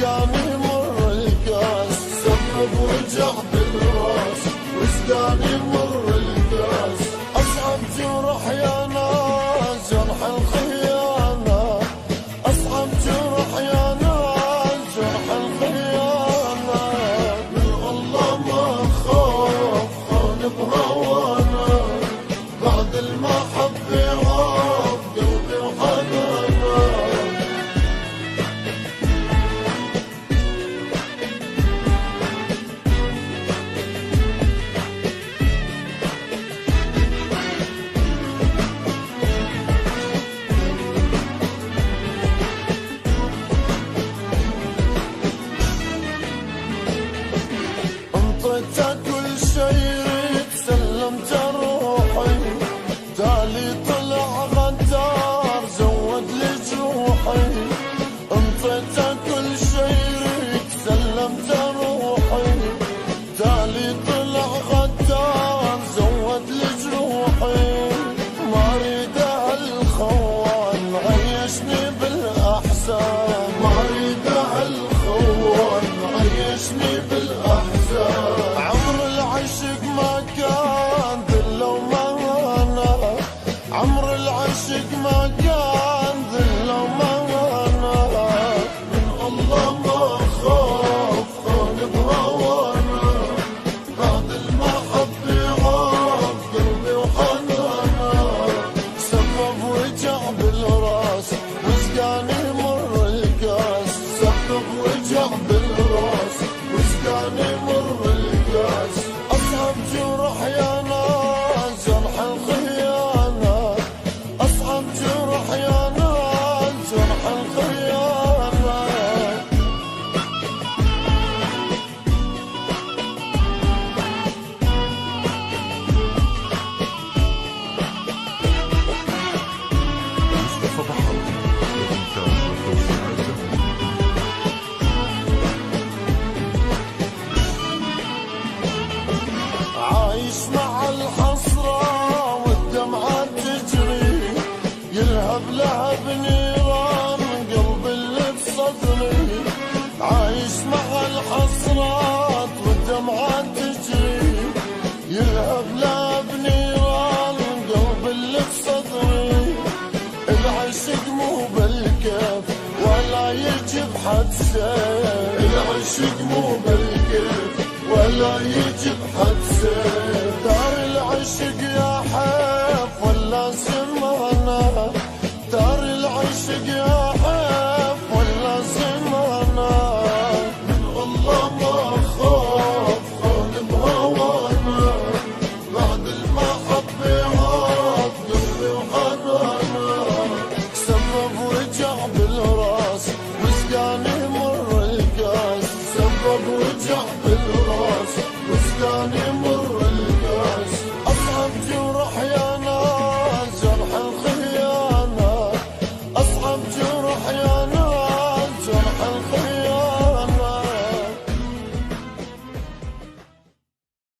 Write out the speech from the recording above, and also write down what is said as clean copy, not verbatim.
وسقاني مر الكاس، سبب وجع بالراس وسقاني مر الكاس. أصعب جرح يا ناس جرح الخيانة، أصعب جرح يا ناس جرح الخيانة. من الله ما خاف خان بهوانا، بعد المحبة عاف قلبي وحنانا. انطيت كل شيء سلمت روحي، تالي طلع غدار زود لي جروحي. انطيت كل شيء سلمت روحي، تالي طلع غدار زود لي جروحي. ما اريد هالخوان عيشني بالاحزان، ما اريد هالخوان عيشني بالاحزان. عمر العشق ما كان ذل ومهانة، عمر العشق ما كان ذل ومهانة. من الله ما خاف خان بهوانا، بعد المحبة عاف قلبي وحنانا. سبب وجع بالراس وسقاني مر الكاس، سبب وجع بالراس وسقاني مر الكاس. أصعب جرح يا ناس جرح الخيانة، أصعب جرح يا ناس جرح الخيانة. مصطفى بحر الإنتاج والتوزيع الفني. عايش مع الحسرة والدمعة تجري، يلهب لهب نيران قلب اللي بصدري. عايش مع الحسرات والدمعة تجري، يلهب لهب نيران قلب اللي بصدري. العشق مو بالكيف ولا يجب حد سيف، العشق مو بالكيف ولا يجب حد سيف. دار العشق يا حيف ولا زمانة، دار العشق يا حيف ولا زمانة. من الله ما خاف خان بهوانا، بعد المحبة عاف قلبي وحنانا. سبب وجع بالراس وسقاني مر الكاس، سبب وجع بالراس وسقاني مر الكاس. أصعب جرح يا